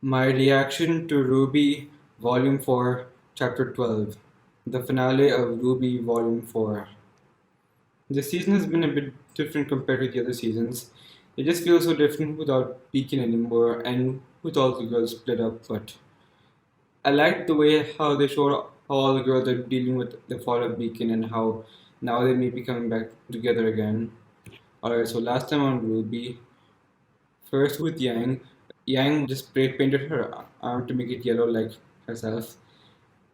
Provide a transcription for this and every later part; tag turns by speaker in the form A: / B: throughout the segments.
A: My reaction to RWBY Volume 4, Chapter 12, the finale of RWBY Volume 4. This season has been a bit different compared to the other seasons. It just feels so different without Beacon anymore and with all the girls split up, but I liked the way how they showed how all the girls are dealing with the fall of Beacon and how now they may be coming back together again. Alright, so last time on RWBY, first with Yang. Yang just spray painted her arm to make it yellow like herself.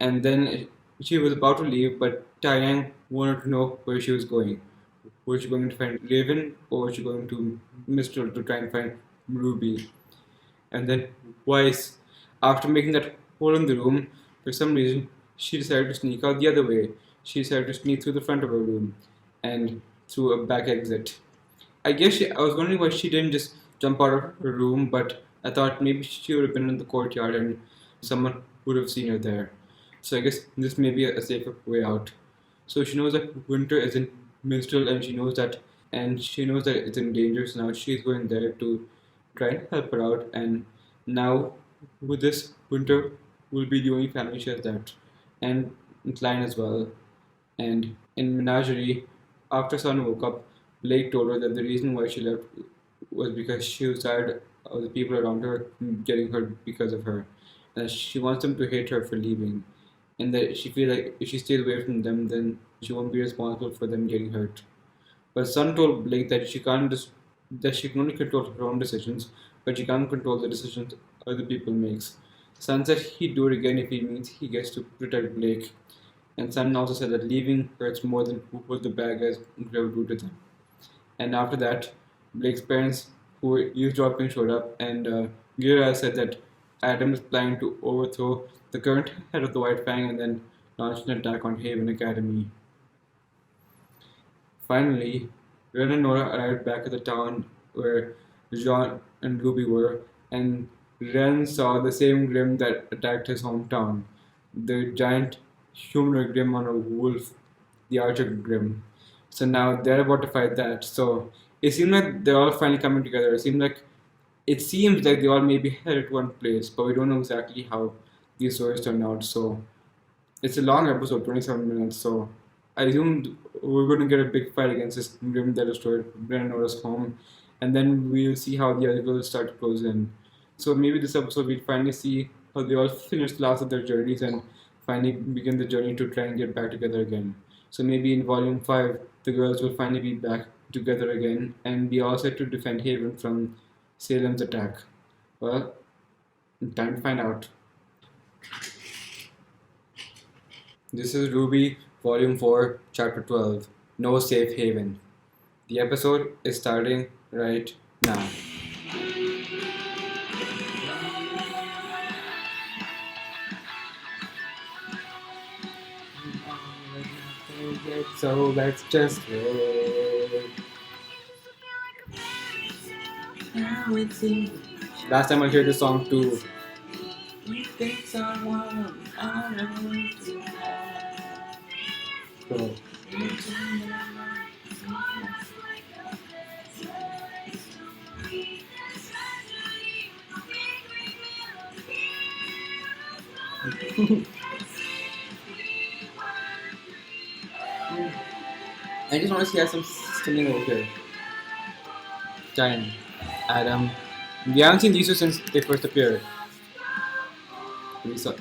A: And then she was about to leave, but Taeyang wanted to know where she was going. Was she going to find Raven or was she going to Mistral to try and find Ruby? And then Weiss, after making that hole in the room, for some reason, she decided to sneak out the other way. She decided to sneak through the front of her room and through a back exit. I was wondering why she didn't just jump out of her room, but I thought maybe she would have been in the courtyard and someone would have seen her there. So I guess this may be a safer way out. So she knows that Winter is in Minstrel and she knows that it's in danger, so now she's going there to try and help her out, and now with this Winter will be the only family she has left. And Klein as well. And in Menagerie, after Sun woke up, Blake told her that the reason why she left was because she was tired of the people around her getting hurt because of her. And she wants them to hate her for leaving. And that she feels like if she stays away from them, then she won't be responsible for them getting hurt. But Sun told Blake that she can only control her own decisions, but she can't control the decisions other people makes. Sun said he'd do it again if it means he gets to protect Blake. And Sun also said that leaving hurts more than what the bad guys could ever do to them. And after that, Blake's parents, who were eavesdropping, showed up, and Gira said that Adam is planning to overthrow the current head of the White Fang and then launch an attack on Haven Academy. Finally, Ren and Nora arrived back at the town where Jean and Ruby were, and Ren saw the same Grim that attacked his hometown, the giant humanoid Grim on a wolf, the Archer Grim. So now they're about to fight that. So it seems like they're all finally coming together. It seems like they all may be headed to one place, but we don't know exactly how these stories turn out. So it's a long episode, 27 minutes. So I assumed we're going to get a big fight against this Grim that destroyed Brennan Nora's home, and then we'll see how the other girls start to close in. So maybe this episode we'll finally see how they all finish the last of their journeys and finally begin the journey to try and get back together again. So maybe in Volume 5, the girls will finally be back together again and be all set to defend Haven from Salem's attack. Well, time to find out. This is RWBY Volume 4, Chapter 12, No Safe Haven. The episode is starting right now. So let's just wait. Last time I heard this song too. So. I just want to see some singing over here. Giant, Adam. We haven't seen these two since they first appeared.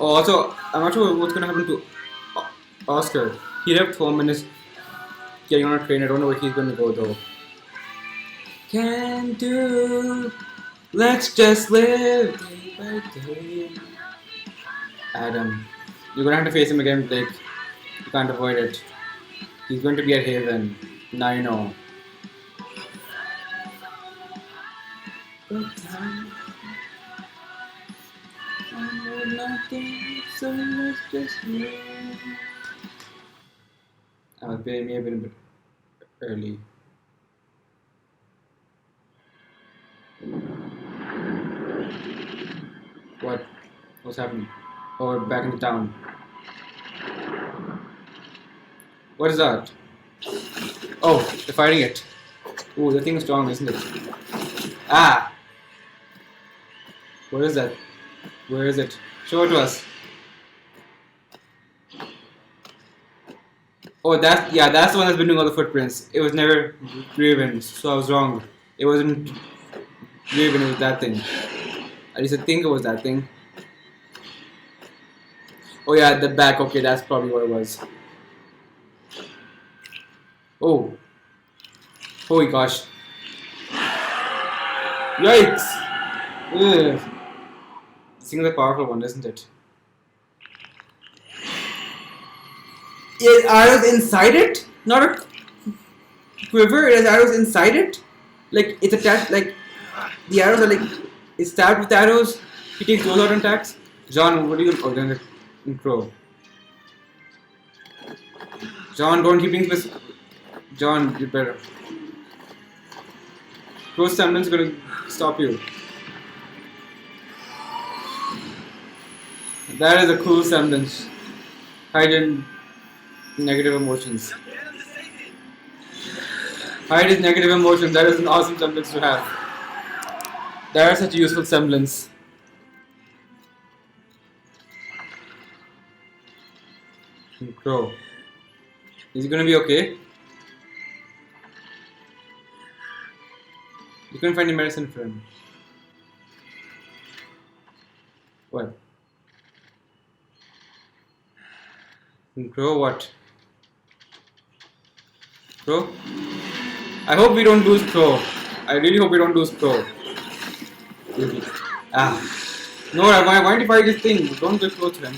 A: Oh, also, I'm not sure what's gonna happen to Oscar. He left home and is getting on a train. I don't know where he's gonna go though. Can do. Let's just live day by day. Adam, you're gonna have to face him again, Blake. You can't avoid it. He's going to be at Haven. Now you know. May have been a bit early. What? What's happening? Oh, we're back in the town. What is that? Oh, they're fighting it. Ooh, that thing is strong, isn't it? Ah! What is that? Where is it? Show it to us. Oh, that's the one that's been doing all the footprints. It was never Raven, so I was wrong. It wasn't Raven, it was that thing. At least I think it was that thing. Oh yeah, the back. Okay, that's probably what it was. Oh. Holy gosh. Yikes! Ugh. This thing is a powerful one, isn't it? Is arrows inside it? Not a quiver, it has arrows inside it? Like, it's attached, like, the arrows are like, it's stabbed with arrows, he takes those out and attacks. John, what are you going to, oh, then the crow. John, don't keep things with, John, you better. Crow's semblance is going to stop you. That is a cool semblance. Hide in negative emotions. Hide his negative emotions. That is an awesome semblance to have. That is such a useful semblance. Crow. Is he gonna be okay? You couldn't find any medicine for him. What? Crow, what? Crow? I hope we don't lose Crow. I really hope we don't lose Crow. Ah. No, why don't you fight this thing? Don't get close to him.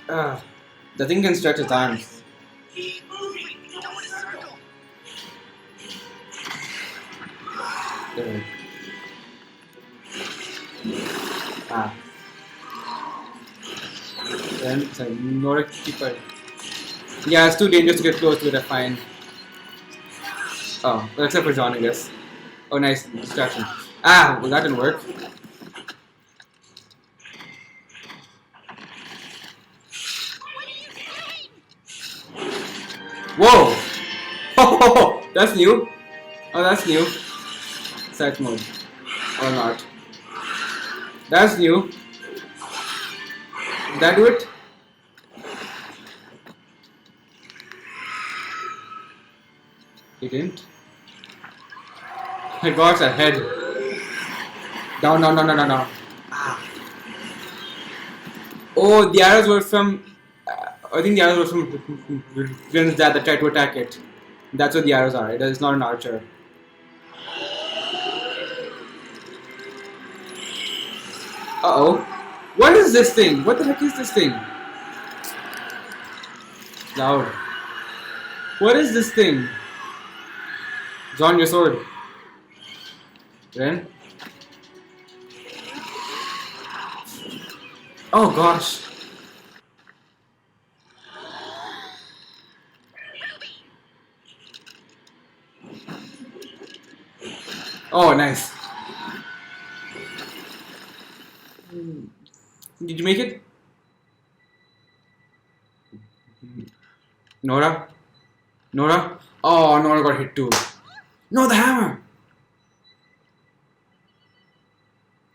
A: Ah. The thing can stretch its arms. There. Ah. Then, sorry, no keeper. Yeah, it's too dangerous to get close to it, I find. Oh, well, except for John, I guess. Oh, nice distraction. Ah, well, that didn't work. Whoa! Oh, that's new. Oh, that's new. Search mode. Or not. That's new. Did that do it? It didn't. My gosh, a head. Down, down, down, down, down, down. Ah. Oh, the arrows were from. I think the arrows were from villains that tried to attack it. That's what the arrows are. It is not an archer. Uh-oh. What is this thing? What the heck is this thing? Loud. What is this thing? John, your sword. Ren? Oh gosh. Oh, nice. Did you make it? Nora? Nora? Oh, Nora got hit too. No, the hammer!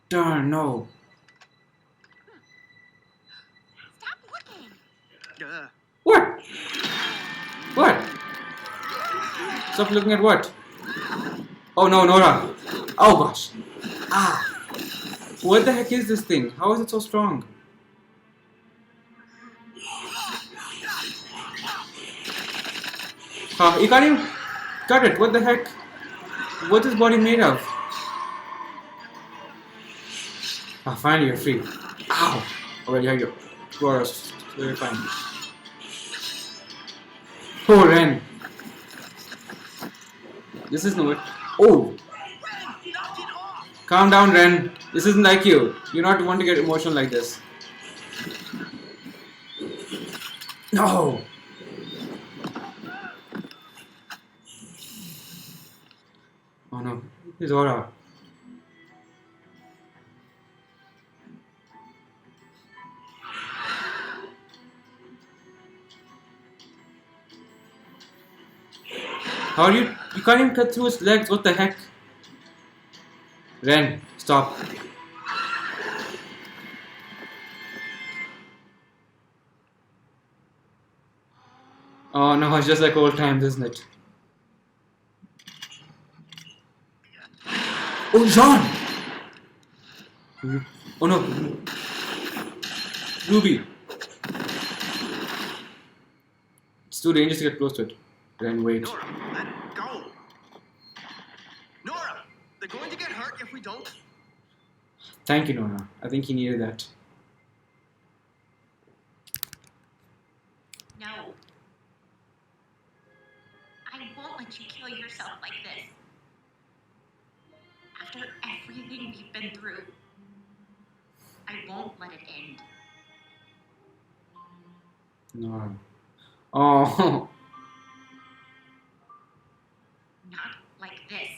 A: Darn, no.
B: Stop looking.
A: What? What? Stop looking at what? Oh no, Nora. Oh gosh. Ah. What the heck is this thing? How is it so strong? You can't even cut it. What the heck? What is body made of? Ah, finally you're free. Ow! Already have your Boros. Very fine. Oh, Ren. This is no. Oh! Calm down, Ren. This isn't like you. You're not one to get emotional like this. No! Oh no. It's Aura. How do you can't even cut through his legs, what the heck? Ren, stop. Oh no, it's just like old times, isn't it? Oh, John! Oh no, Ruby! It's too dangerous to get close to it. Then wait.
B: Nora, let go. Nora, they're going to get hurt if we don't.
A: Thank you, Nora. I think he needed that.
C: No. I won't let you kill yourself like this. After everything we've been through, I won't let it end.
A: Nora. Oh.
C: Not like this.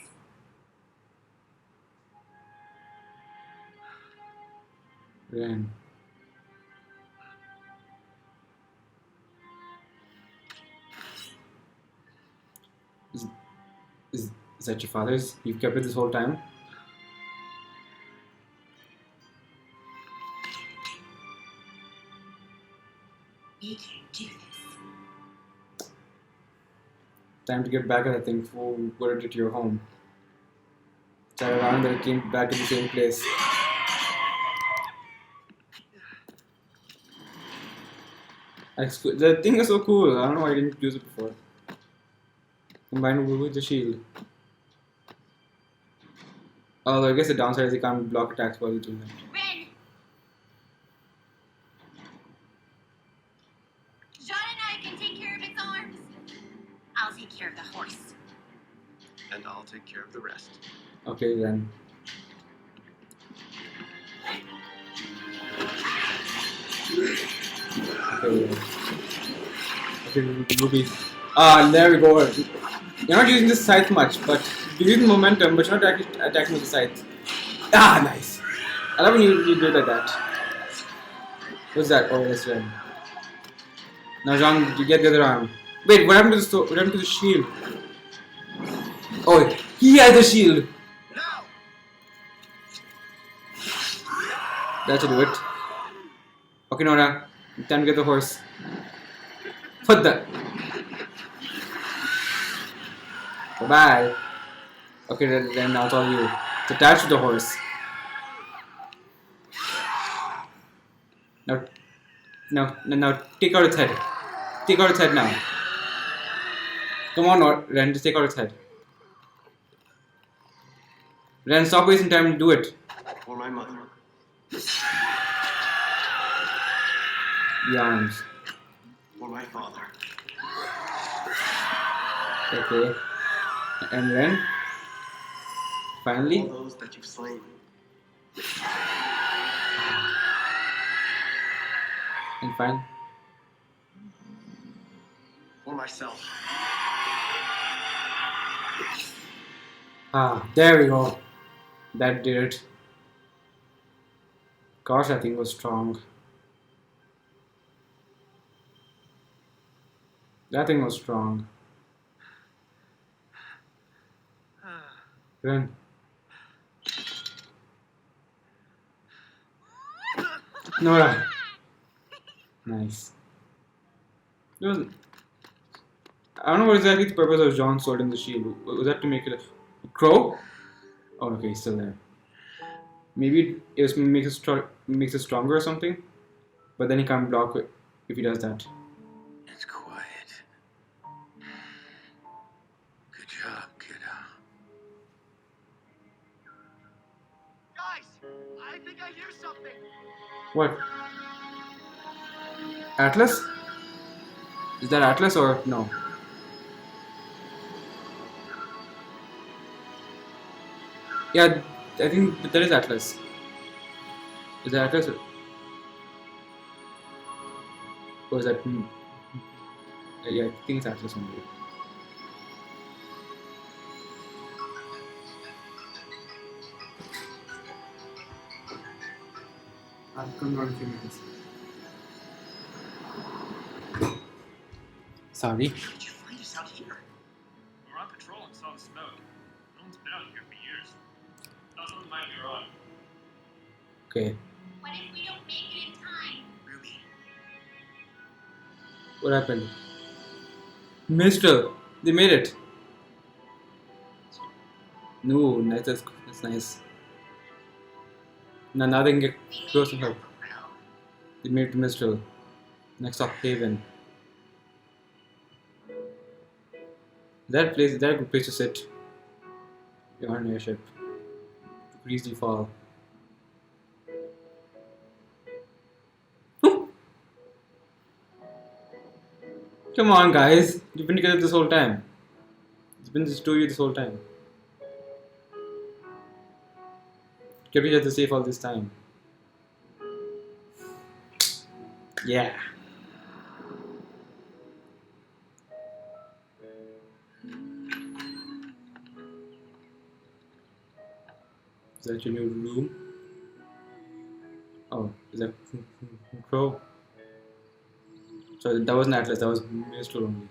A: Ren. Is that your father's? You've kept it this whole time?
C: We can do this.
A: Time to get back at that thing before we put it to your home. It's around that it came back to the same place. The thing is so cool. I don't know why I didn't use it before. Combined with the shield. Although I guess the downside is you can't block attacks while you're doing that.
C: Ren! John and I can take care of its arms. I'll take care of the horse.
B: And I'll take care of the rest.
A: Okay then. Okay, Ruby. There we go. You're not using this scythe much, but you're using momentum, but you're not attacking with the scythe. Ah, nice. I love when you do it like that. What's that? Oh, that's right. Now, Jean, you get the other arm. Wait, what happened to the what happened to the shield? Oh, he has the shield.
B: Now!
A: That should do it. Okay, Nora, time to get the horse. Put that. Bye-bye. Okay, then now it's all you. It's attached to the horse. Now, take out its head. Take out its head now. Come on, Ren, just take out its head. Ren, stop wasting time to do it.
B: For my mother.
A: The arms.
B: For my father.
A: Okay. And Ren? Finally?
B: All those that you've slain.
A: And fine.
B: For myself.
A: There we go. That did it. Gosh, that thing was strong. That thing was strong. Ren. Nora. Nice. It was, I don't know what exactly the purpose of John's sword in the shield. Was that to make it a crow? Oh, okay, he's still there. Maybe it was makes it stronger or something. But then he can't block it if he does that.
B: It's quiet. Good job, kiddo. Guys, I think I hear something.
A: What? Atlas? Is that Atlas or no? Yeah, I think that is Atlas. Is that Atlas? Or is that? Yeah, I think it's Atlas only. I'll come down in a few minutes. Sorry.
B: How did you find us out here?
D: We were on patrol and saw the smoke. No one's been out here for years. Thought something might be wrong.
A: Okay.
C: What if we don't make it in time?
B: Ruby,
A: What happened? Mistral. They made it. No, nice. That's nice. Now they can get
C: We made
A: close to
C: it
A: her.
C: up for real.
A: They made it to Mistral. Next stop, Haven. Is that a good place to sit? You're on an airship. You could easily fall. Come on, guys. You've been together this whole time. It's been just two of you this whole time. Kept each other safe all this time. Yeah. Is that your new room? Oh, is that Crow? So that wasn't Atlas, that was Mistral only.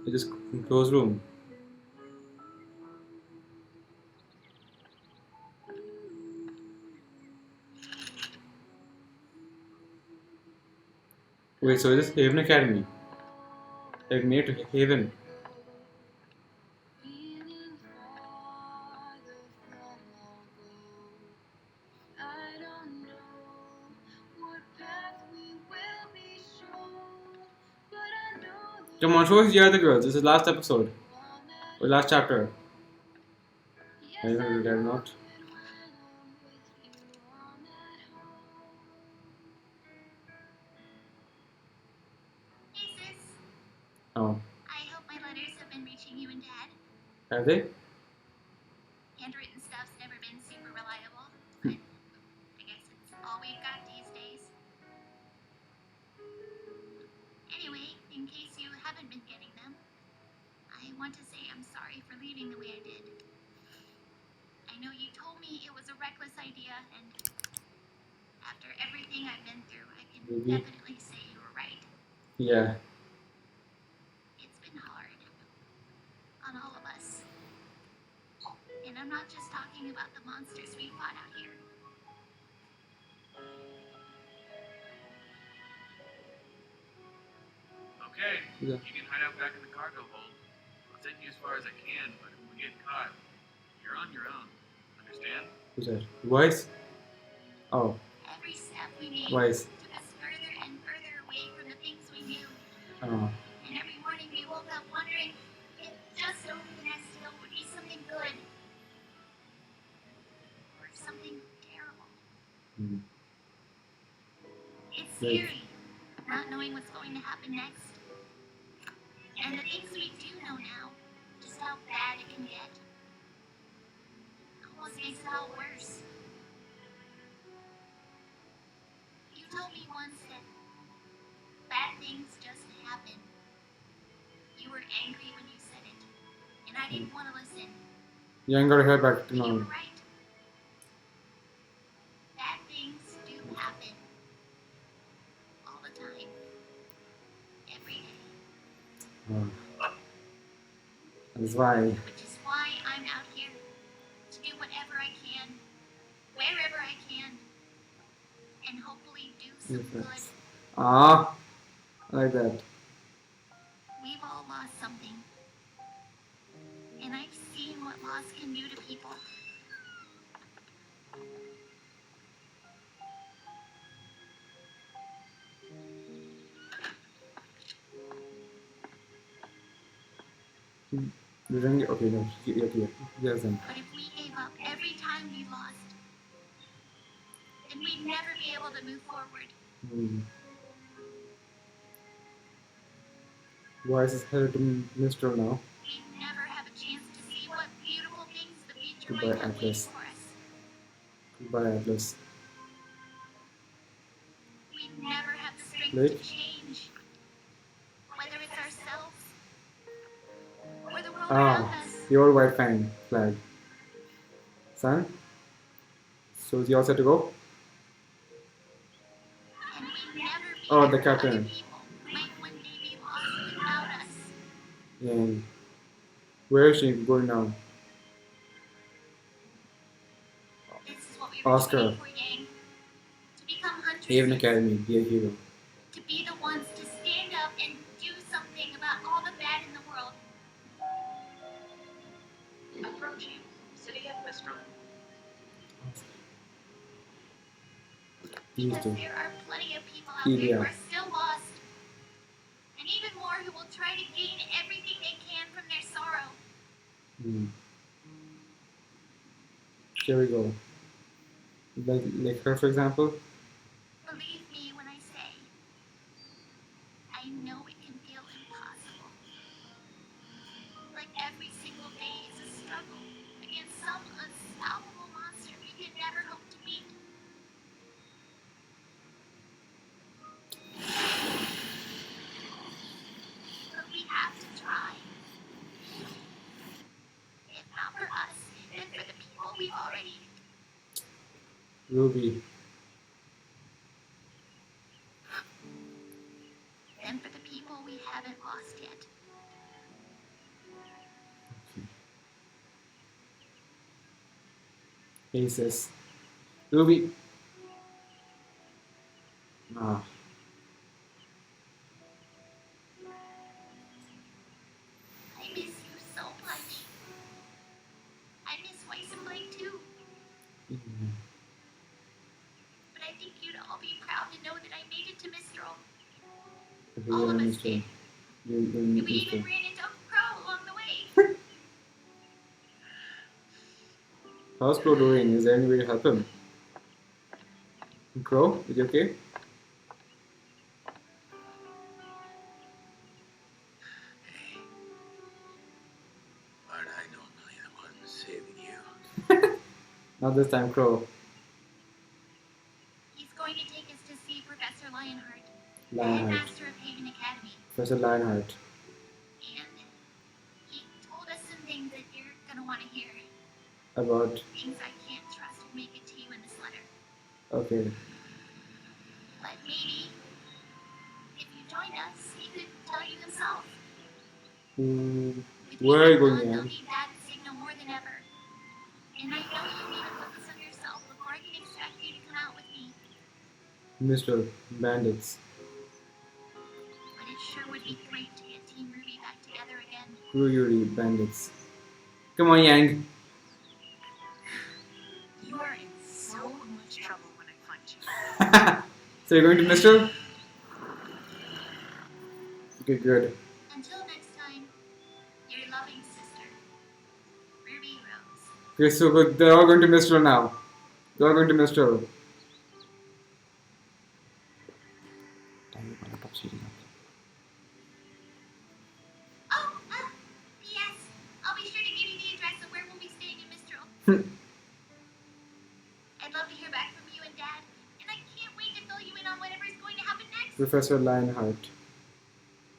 A: It's just Crow's room. Wait, so is this Haven Academy? Like near to Haven. Come on, show us the other girls. This is last episode. Or last chapter. I don't know, did I not?
C: Hey sis,
A: Oh.
C: I hope my letters have been reaching you and Dad.
A: Have they?
C: Handwritten stuff's never been super reliable, but I guess it's all we've got these days. Anyway, in case you haven't been getting them, I want to say I'm sorry for leaving the way I did. I know you told me it was a reckless idea, and after everything I've been through, I can
A: Maybe.
C: definitely say you were right.
A: Yeah.
C: It's been hard on all of us. And I'm not just talking about the monsters we fought out here.
D: Okay,
A: Yeah.
D: you can hide out back in the cargo hold. I'll take you as far as I can, but if we get caught, you're on your own. Understand?
A: Who's that? Voice? Oh,
C: Every step we made
A: Wise.
C: took us further and further away from the things we knew.
A: Oh.
C: And every morning we woke up wondering if just over the next hill would be something good. Or something terrible.
A: Hmm.
C: It's
A: Right.
C: scary, not knowing what's going to happen next. And the things we do know now, just how bad it can get, almost makes it all worse. You told me once that bad things just happen. You were angry when you said it, and I didn't want to listen.
A: You ain't gotta hear back
C: But you were
A: tomorrow.
C: right. Bad things do happen. All the time. Every day.
A: Oh. That's why.
C: Which is why I'm out here. To do whatever I can. Wherever I can. And hopefully do some good.
A: Ah, I like that.
C: We've all lost something. And I've seen what loss can do to people.
A: You didn't get, okay, no, okay, yes then.
C: But if we gave up every time we lost, then we'd never be able to move forward.
A: Hmm. Voice is headed to Mistral now.
C: We'd never have a chance to see what beautiful things the future
A: Goodbye,
C: might have waiting
A: Atlas.
C: for us.
A: Goodbye, Atlas.
C: We'd never have the strength
A: Blake?
C: to change. Whether it's ourselves or the world
A: Ah,
C: around us.
A: the old white flag. Son? So is he all set to go?
C: And we'd never be
A: Oh,
C: there
A: the
C: for other
A: captain.
C: people who might one day be lost without us.
A: And where is she going now?
C: This is what we were
A: Oscar.
C: training for, Yang. To become huntresses.
A: Haven Academy, be a hero.
C: To be the ones to stand up and
A: Used
C: Because
A: to.
C: there are plenty of people out there who
A: Yeah.
C: are still lost. And even more who will try to gain everything they can from their sorrow.
A: Hmm. Here we go. Like her, for example.
C: Believe me when I say, I know it can feel impossible. Like every single day is a struggle against some unstoppable monster we could never hope to meet. But we have to try. If not for us, then for the people we've already.
A: Ruby.
C: Then for the people we haven't lost yet.
A: Hey sis. Ruby. Ah.
C: I miss you so much. I miss Weiss and Blake too.
A: Hmm.
C: But I think you'd all be proud to know that I made it to Mistral.
A: Okay,
C: All
A: you're
C: of
A: a
C: us
A: Mr.
C: did.
A: You're
C: And we
A: Mr.
C: even ran into Uncle Crow along the way.
A: How's Crow doing? Is there any way to help him? Crow, is he okay?
D: Hey, aren't I normally the one saving you?
A: Not this time, Crow.
C: He's going to take us to see Professor Lionheart, the
A: Lionheart.
C: headmaster of Haven Academy.
A: Professor Lionheart.
C: And he told us some things that you're gonna want to hear.
A: About.
C: Things I can't trust would make it to you in this letter.
A: Okay.
C: But maybe, if you join us, he could tell you himself.
A: Hmm.
C: With
A: Where are you
C: me
A: going,
C: gone,
A: Yang?
C: they'll need Dad and Signal more than ever. And I know you need to focus on yourself before I can expect you to come out with me.
A: Mr. Bandits.
C: But it sure would be great to get Team RWBY back together again.
A: Crew Yuri Bandits. Come on, Yang.
E: You are in so much trouble when I find you.
A: So you're going to Mr. Okay, good.
C: Until next time, your loving sister, Ruby Rose.
A: Okay, so good. They're all going to Mr. now. They're all going to Mr.
C: Oh, yes. I'll be sure to give you the address of where we'll be staying in Mistral. I'd love to hear back from you and Dad, and I can't wait to fill you in on whatever is going to happen next.
A: Professor Lionheart.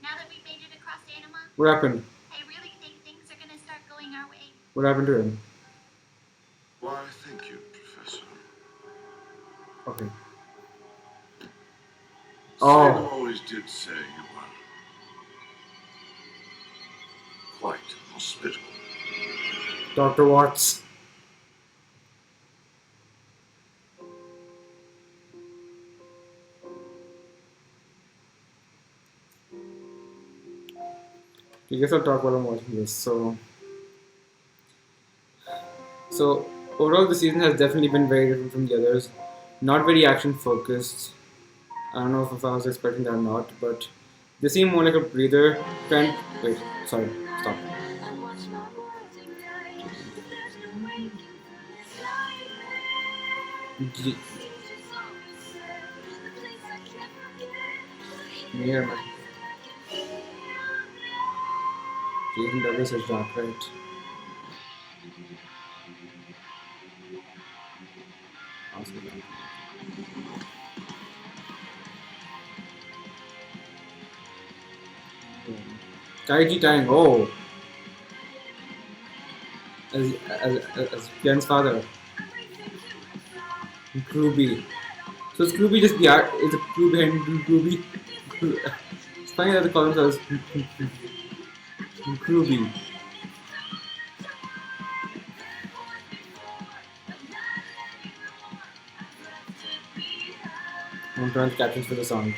C: Now that we've made it across Anima,
A: What happened?
C: I really think things are going to start going our way.
A: What happened to him?
F: Why, thank you, Professor.
A: Okay.
F: Signal
A: Oh.
F: always did say you were quite hospitable.
A: Dr. Watts. I guess I'll talk while I'm watching this. So overall, the season has definitely been very different from the others. Not very action focused. I don't know if I was expecting that or not, but they seem more like a breather. Kind. Wait, sorry. Stop. G- Near man. Jason Douglas is Jack, right? Ask me that. Kaiji Tang. Oh, as Ken's father. Ruby. So is Ruby just the art? Is it Ruby and Ruby? It's funny that they call themselves Ruby. I'm trying to captions for the song.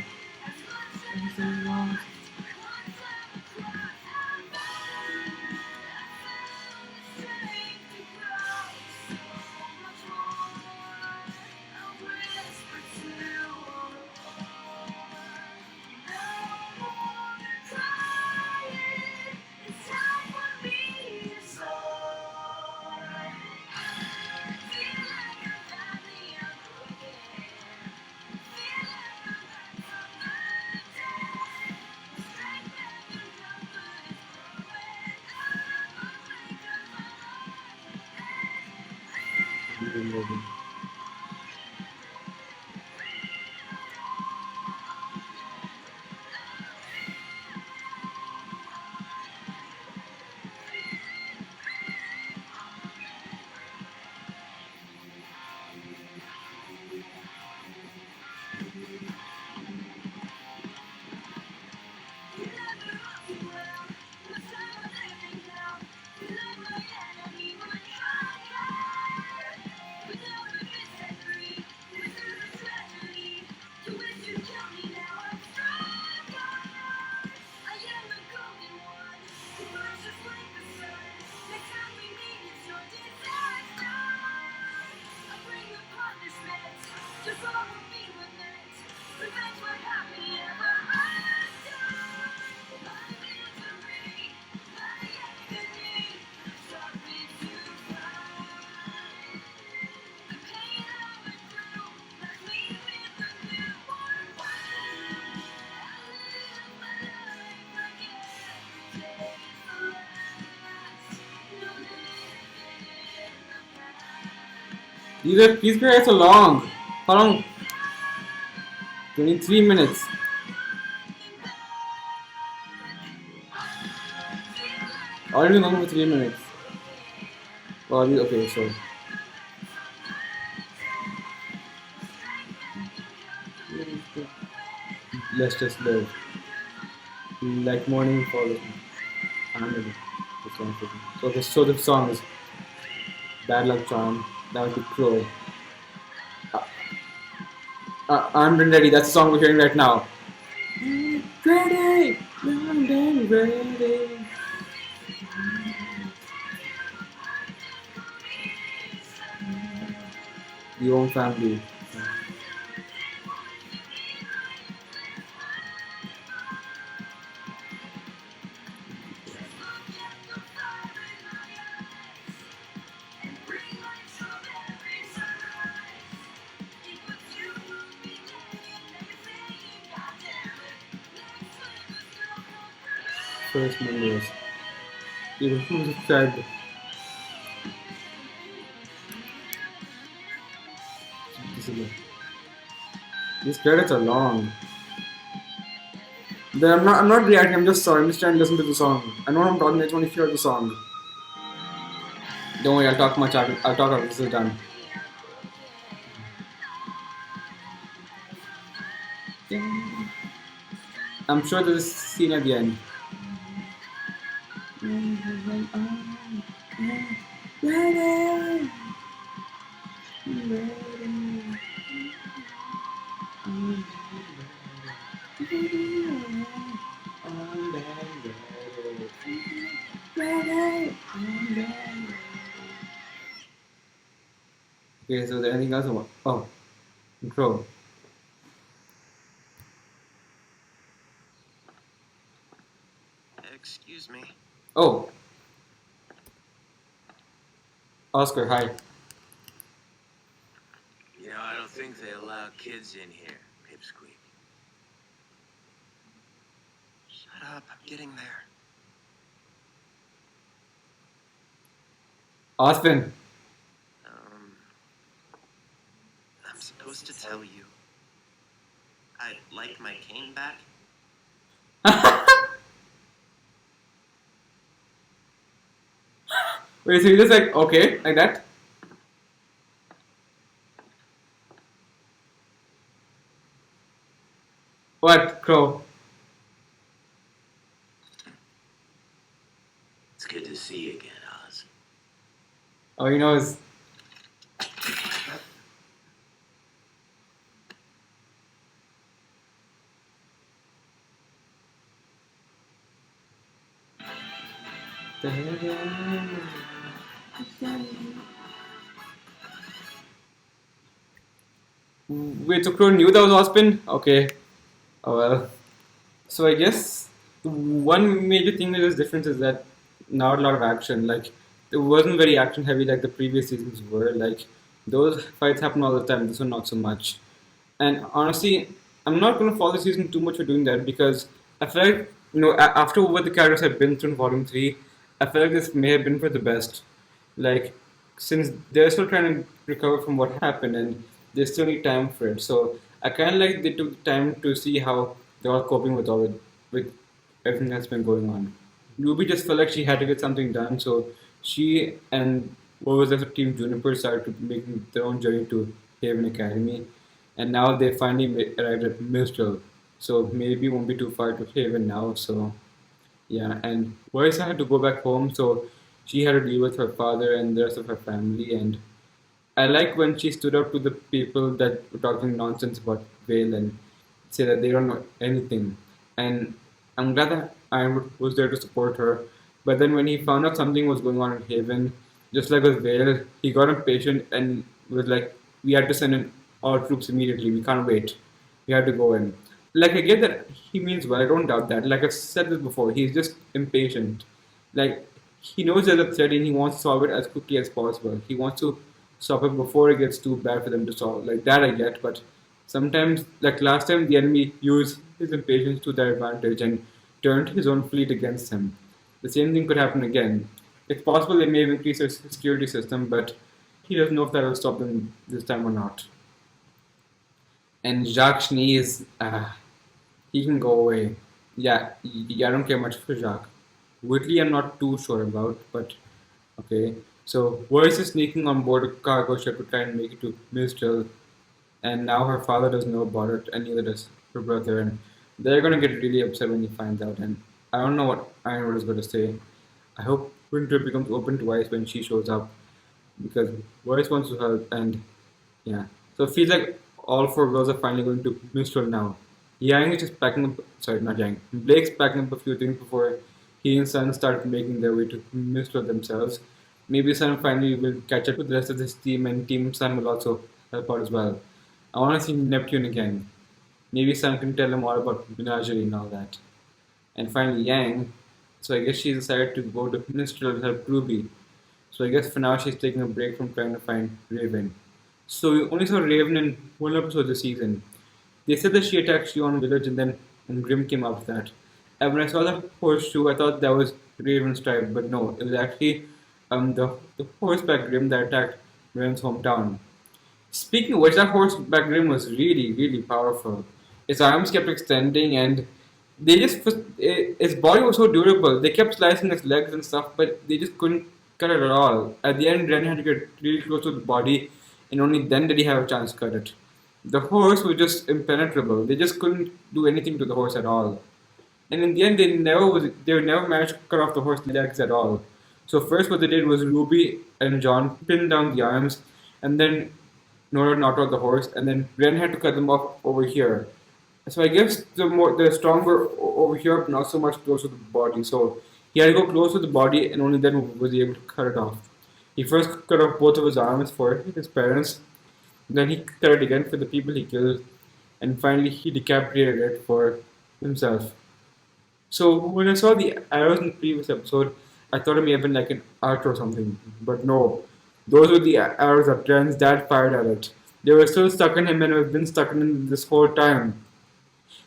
A: These periods are long. How long? 23 minutes. Already long for 3 minutes. Okay, so. Let's just live. Like morning follows me. So the song is Bad Luck Charm. That would be Crow. I'm ready. That's the song we're hearing right now. Ready. I'm ready. Your own family. First members. Even who subscribed. These credits are long. Then I'm not reacting, I'm just sorry, I'm just trying to listen to the song. I know what I'm talking, I just want to hear the song. Don't worry, I'll talk much after I'll talk after this is done. I'm sure there's a scene at the end. Okay, so is there anything else I want? Oh, intro.
G: Excuse me.
A: Oh, Oscar, hi.
G: You know, I don't think they allow kids in here, Pipsqueak. Shut up, I'm getting there.
A: Austin.
G: I'm supposed to tell you. I'd like my cane back.
A: Wait, so you're just like, okay, like that? What, Crow?
G: It's good to see you again, Oz.
A: Oh, he knows. Wait, so Crow knew that was Ospin? Okay. Oh well. So I guess the one major thing that is different is that not a lot of action. Like it wasn't very action heavy like the previous seasons were. Like those fights happen all the time. This one not so much. And honestly, I'm not gonna follow the season too much for doing that because I feel like after what the characters have been through in Volume 3, I feel like this may have been for the best. Like since they're still trying to recover from what happened and they still need time for it. So I kind of like they took time to see how they're all coping with all it, with everything that's been going on. Ruby just felt like she had to get something done, so she and what was the team Juniper started to making their own journey to Haven Academy, and now they finally arrived at Mistral. So maybe it won't be too far to Haven now. So yeah, and Marissa had to go back home, so she had to deal with her father and the rest of her family. And I like when she stood up to the people that were talking nonsense about Vale and say that they don't know anything. And I'm glad that Ironwood was there to support her. But then when he found out something was going on in Haven, just like with Vale, he got impatient and was like, "We had to send in all troops immediately. We can't wait. We had to go in." Like I get that he means well. I don't doubt that. Like I've said this before, he's just impatient. Like he knows there's a threat and he wants to solve it as quickly as possible. He wants to stop it before it gets too bad for them to solve. Like that I get, but sometimes, like last time, the enemy used his impatience to their advantage and turned his own fleet against him. The same thing could happen again. It's possible they may have increased their security system, but he doesn't know if that will stop them this time or not. And Jacques Schnees, he can go away. Yeah, I don't care much for Jacques. Whitley, I'm not too sure about, but okay. So, Voice is sneaking on board a cargo ship to try and make it to Mistral, and now her father doesn't know about it, and neither does her brother, and they're gonna get really upset when he finds out. And I don't know what Ironwood is gonna say. I hope Winter becomes open to Weiss when she shows up, because Weiss wants to help, and yeah. So it feels like all four girls are finally going to Mistral now. Yang is just packing up, sorry, not Yang. Blake's packing up a few things before he and Sun start making their way to Mistral themselves. Maybe Sun finally will catch up with the rest of this team, and Team Sun will also help out as well. I want to see Neptune again. Maybe Sun can tell him all about menagerie and all that. And finally, Yang. So I guess she decided to go to Mistral to help Ruby. So I guess for now she's taking a break from trying to find Raven. So we only saw Raven in one episode this season. They said that she attacked Shion village and then Grim came after that. And when I saw the horseshoe, I thought that was Raven's tribe, but no, it was actually the horseback Grim that attacked Raven's hometown. Speaking of which, that horseback Grim was really, really powerful. His arms kept extending and they just, his body was so durable. They kept slicing his legs and stuff, but they just couldn't cut it at all. At the end, Ren had to get really close to the body, and only then did he have a chance to cut it. The horse was just impenetrable. They just couldn't do anything to the horse at all. And in the end, they never managed to cut off the horse's legs at all. So first, what they did was Ruby and John pinned down the arms, and then Nora knocked out the horse, and then Ren had to cut them off over here. So I guess the stronger over here, but not so much close to the body. So he had to go close to the body, and only then was he able to cut it off. He first cut off both of his arms for his parents, then he cut it again for the people he killed, and finally he decapitated it for himself. So when I saw the arrows in the previous episode, I thought it may have been like an archer or something, but no. Those were the arrows that Ren's dad fired at it. They were still stuck in him and have been stuck in him this whole time.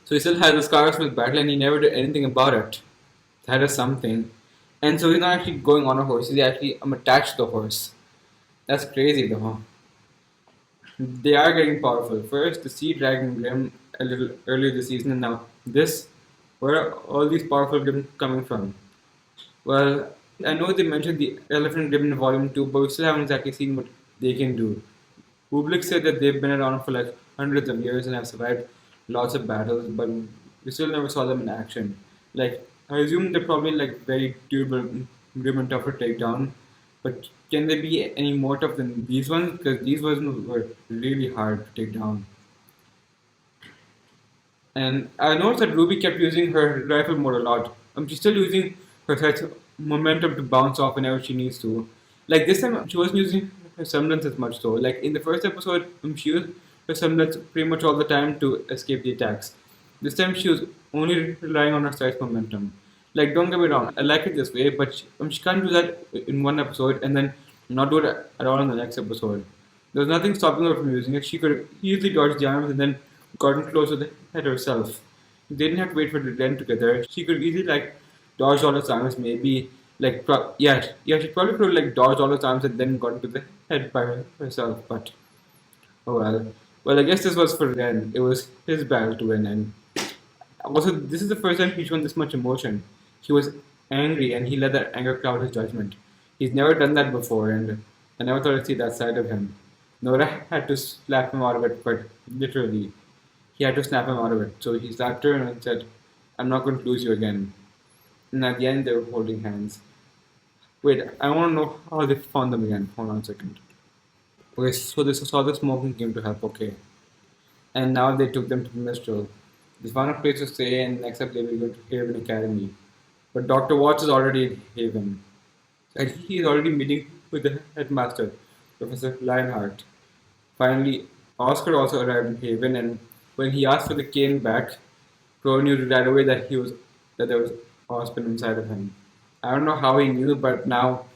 A: So he still has the scars from his battle and he never did anything about it. That is something. And so he's not actually going on a horse, he's actually attached to the horse. That's crazy though. They are getting powerful. First, the Sea Dragon Grim a little earlier this season, and now this. Where are all these powerful Grim coming from? Well, I know they mentioned the Elephant Grim in Volume 2, but we still haven't exactly seen what they can do. Bublik said that they've been around for like hundreds of years and have survived lots of battles, but we still never saw them in action. Like, I assume they're probably like very durable, grim and tough to take down, but can they be any more tough than these ones? Because these ones were really hard to take down. And I noticed that Ruby kept using her rifle mode a lot. She's still using her sights momentum to bounce off whenever she needs to. Like this time, she wasn't using her semblance as much though. Like in the first episode, she used her semblance pretty much all the time to escape the attacks. This time, she was only relying on her sights momentum. Like, don't get me wrong, I like it this way, but she can't do that in one episode and then not do it at all in the next episode. There's nothing stopping her from using it. She could easily dodge the arms and then gotten close to the head herself. They didn't have to wait for the den together. She could easily like dodge all his arms, maybe Yeah, she probably could have like dodged all the times and then got to the head by herself. But oh well. Well, I guess this was for Ren. It was his battle to win, and also this is the first time he's shown this much emotion. He was angry, and he let that anger cloud his judgment. He's never done that before, and I never thought I'd see that side of him. Nora had to slap him out of it, but literally, he had to snap him out of it. So he slapped her and said, "I'm not going to lose you again." And at the end, they were holding hands. Wait, I want to know how they found them again. Hold on a second. Okay, so this was how the smoking came to help. Okay, and now they took them to Mistral. They found a place to stay, and next up they were going to Haven Academy. But Dr. Watts is already in Haven, and he is already meeting with the headmaster, Professor Lionheart. Finally, Oscar also arrived in Haven, and when he asked for the cane back, Crow knew right away that there was Osmond inside of him. I don't know how he knew, but now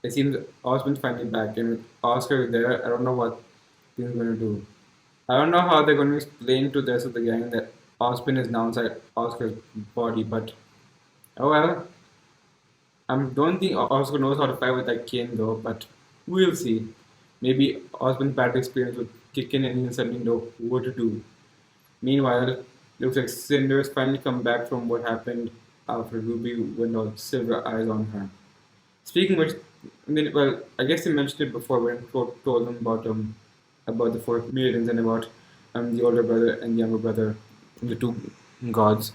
A: it seems Osmond's finally back, and with Oscar there, I don't know what he's going to do. I don't know how they're going to explain to the rest of the gang that Osmond is now inside Oscar's body, but oh well. I don't think Oscar knows how to fight with that cane though, but we'll see. Maybe Osmond's bad experience will kick in and he'll suddenly know what to do. Meanwhile, looks like Cinder's finally come back from what happened after Ruby went all silver eyes on her. Speaking which, I guess they mentioned it before when Flo told them about the four maidens and about the older brother and the younger brother, the two gods.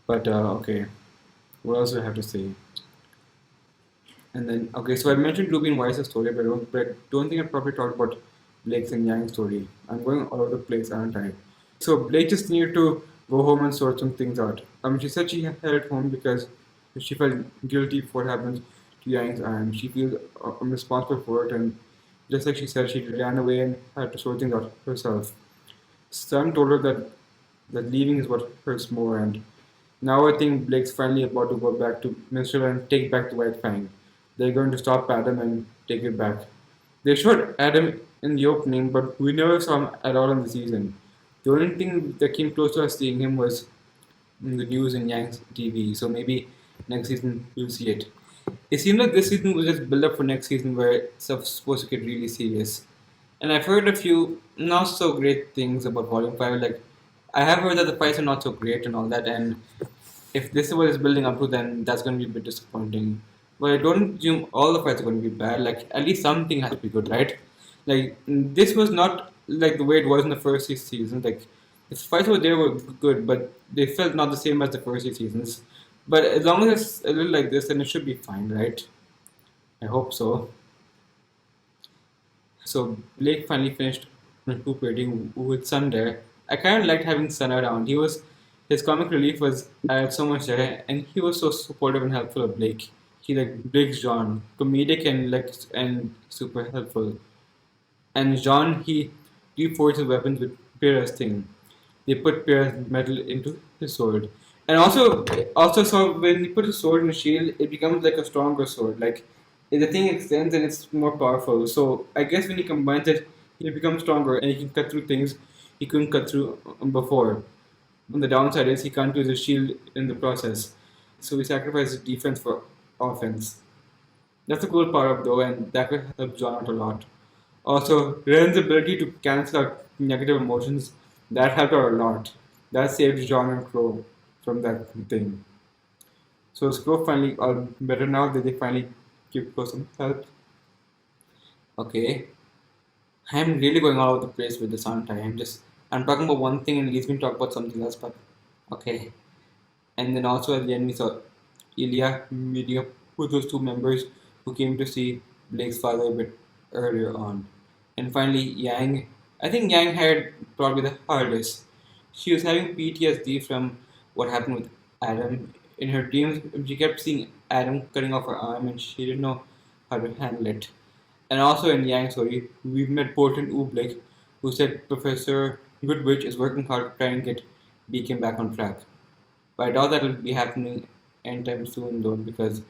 A: But okay, what else do I have to say? And then okay, so I mentioned Ruby and Wise's story, but I don't think I probably talked about Blake's and Yang's story. I'm going all over the place, aren't I? So Blake just needed to go home and sort some things out. She said she headed home because she felt guilty for what happened to Yang's arm. She feels responsible for it, and just like she said, she ran away and had to sort things out herself. Sam told her that leaving is what hurts more, and now I think Blake's finally about to go back to Minstrel and take back the White Fang. They're going to stop Adam and take it back. They showed Adam in the opening, but we never saw him at all in the season. The only thing that came close to us seeing him was in the news and Yang's TV, so maybe next season we'll see it. It seemed like this season was just build up for next season where stuff's supposed to get really serious. And I've heard a few not so great things about Volume 5. Like, I have heard that the fights are not so great and all that, and if this is what it's building up to, then that's going to be a bit disappointing. But I don't assume all the fights are going to be bad. Like, at least something has to be good, right? Like, this was not like the way it was in the first six seasons. Like, the fights were there were good, but they felt not the same as the first six seasons. But as long as it's a little like this, then it should be fine, right? I hope so. So Blake finally finished recuperating with Sun there. I kind of liked having Sun around. His comic relief was so much there, and he was so supportive and helpful of Blake. He like Blake's John, comedic and super helpful. And John he reforged his weapons with Pyrrha's thing. They put Pyrrha's metal into his sword. And also so when you put a sword in a shield, it becomes like a stronger sword. Like the thing extends and it's more powerful. So I guess when he combines it, he becomes stronger and he can cut through things he couldn't cut through before. And the downside is he can't use his shield in the process. So he sacrifices defense for offense. That's a cool power up though, and that could help John out a lot. Also, Ren's ability to cancel out negative emotions, that helped her a lot. That saved John and Crow from that thing. So is Crow finally all better now? Did they finally give Crow some help? Okay. I'm really going all over the place with this, aren't I? I'm talking about one thing and it leads me to talk about something else, but okay. And then also at the end we saw Ilya meeting up with those two members who came to see Blake's father a bit earlier on. And finally Yang. I think Yang had probably the hardest. She was having PTSD from what happened with Adam. In her dreams, she kept seeing Adam cutting off her arm and she didn't know how to handle it. And also in Yang's story, we've met Portland Ooblik, who said Professor Goodwitch is working hard to try and get Beacon back on track. But I doubt that will be happening anytime soon though, because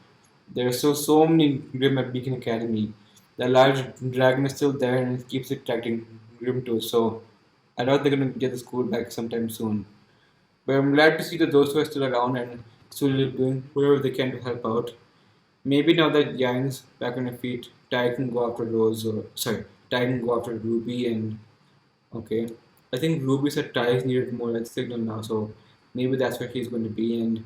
A: there are so many Grim at Beacon Academy. The large dragon is still there and it keeps attracting Grim too, so I doubt they're gonna get the school back sometime soon. But I'm glad to see that those two are still around and slowly doing whatever they can to help out. Maybe now that Yang's back on her feet, Ty can go after Rose, or sorry, Ty can go after Ruby, and okay. I think Ruby said Ty is needed more like signal now, so maybe that's where he's going to be. And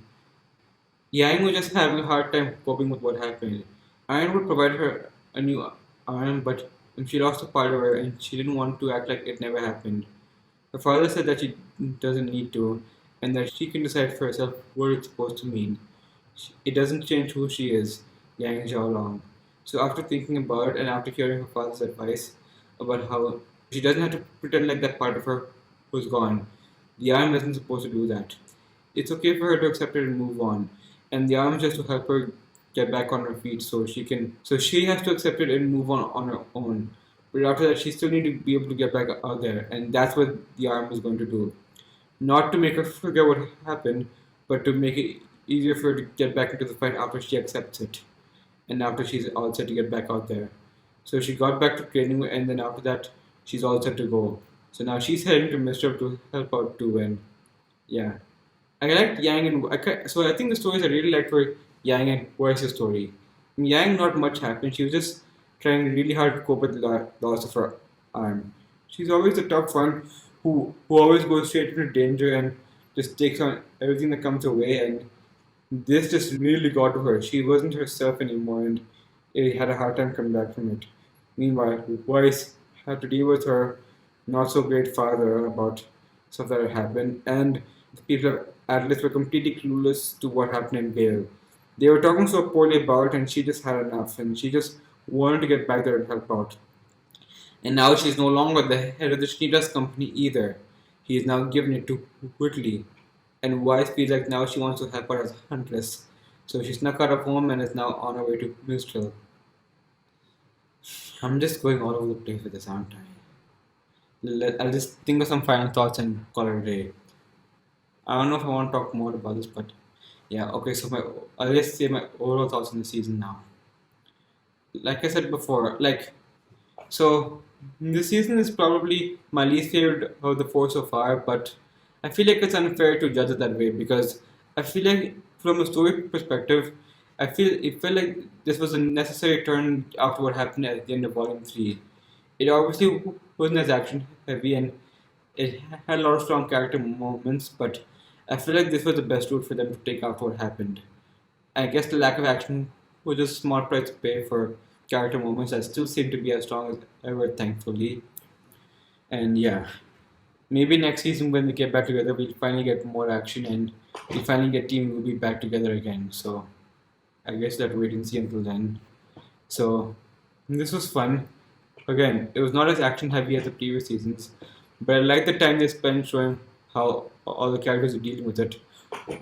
A: Yang was just having a hard time coping with what happened. Iron would provide her a new arm, but she lost a part of her, and she didn't want to act like it never happened. Her father said that she doesn't need to, and that she can decide for herself what it's supposed to mean. It doesn't change who she is, Yang Xiaolong. So after thinking about it and after hearing her father's advice about how she doesn't have to pretend like that part of her was gone, the arm isn't supposed to do that. It's okay for her to accept it and move on. And the arm is just to help her get back on her feet so she has to accept it and move on her own. But after that she still need to be able to get back out there, and that's what the arm is going to do. Not to make her forget what happened, but to make it easier for her to get back into the fight after she accepts it. And after she's all set to get back out there. So she got back to training, and then after that she's all set to go. So now she's heading to Mischief to help out too, and yeah. I liked Yang and so I think the stories I really liked were Yang and Voice's story. In Yang, not much happened. She was just trying really hard to cope with the loss of her arm. She's always the tough one who always goes straight into danger and just takes on everything that comes her way. And this just really got to her. She wasn't herself anymore, and it had a hard time coming back from it. Meanwhile, Voice had to deal with her not so great father about stuff that had happened, and the people of Atlas were completely clueless to what happened in Vale. They were talking so poorly about it, and she just had enough, and she just wanted to get back there and help out. And now she's no longer the head of the Shinra's company either. He is now given it to Whitley, and Wise feels like now she wants to help her as a huntress. So she snuck out of home and is now on her way to Mistral. I'm just going all over the place with this, aren't I? I'll just think of some final thoughts and call it a day. I don't know if I want to talk more about this, but yeah, okay, so I'll just say my overall thoughts on the season now. Like I said before, so this season is probably my least favorite of the four so far, but I feel like it's unfair to judge it that way because I feel like from a story perspective, it felt like this was a necessary turn after what happened at the end of Volume 3. It obviously wasn't as action heavy and it had a lot of strong character moments, but I feel like this was the best route for them to take after what happened. I guess the lack of action was just a small price to pay for character moments that still seem to be as strong as ever, thankfully. And yeah, maybe next season when we get back together, we'll finally get more action and we'll finally get Team Ruby back together again. So I guess that wait and see until then. So this was fun. Again, it was not as action heavy as the previous seasons, but I like the time they spent showing how all the characters are dealing with it.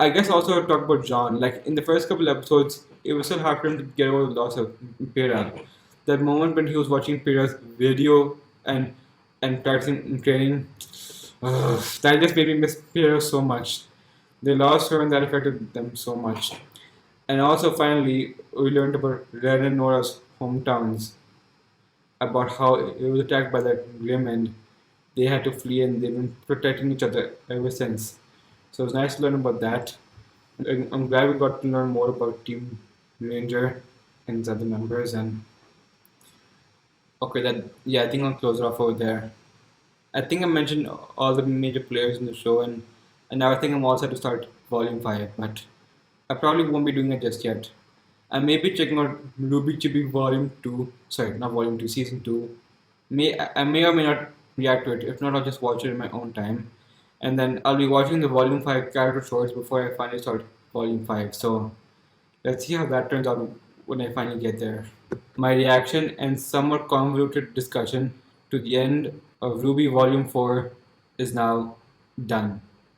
A: I guess also I'll talk about John. Like in the first couple episodes, it was still hard for him to get over the loss of Pera. That moment when he was watching Pera's video and practicing in training, that just made me miss Pera so much. They lost her and that affected them so much. And also finally, we learned about Ren and Nora's hometowns, about how it was attacked by that Grim and they had to flee and they've been protecting each other ever since. So it was nice to learn about that. I'm glad we got to learn more about Team Ranger and its other members. And okay, that yeah, I think I'll close it off over there. I think I mentioned all the major players in the show, and now I think I'm all set to start Volume 5, but I probably won't be doing it just yet. I may be checking out Ruby Chibi Volume 2, sorry, not Volume 2, Season 2. I may or may not react to it. If not, I'll just watch it in my own time. And then I'll be watching the Volume 5 character shorts before I finally start Volume 5. So let's see how that turns out when I finally get there. My reaction and somewhat convoluted discussion to the end of RWBY Volume 4 is now done.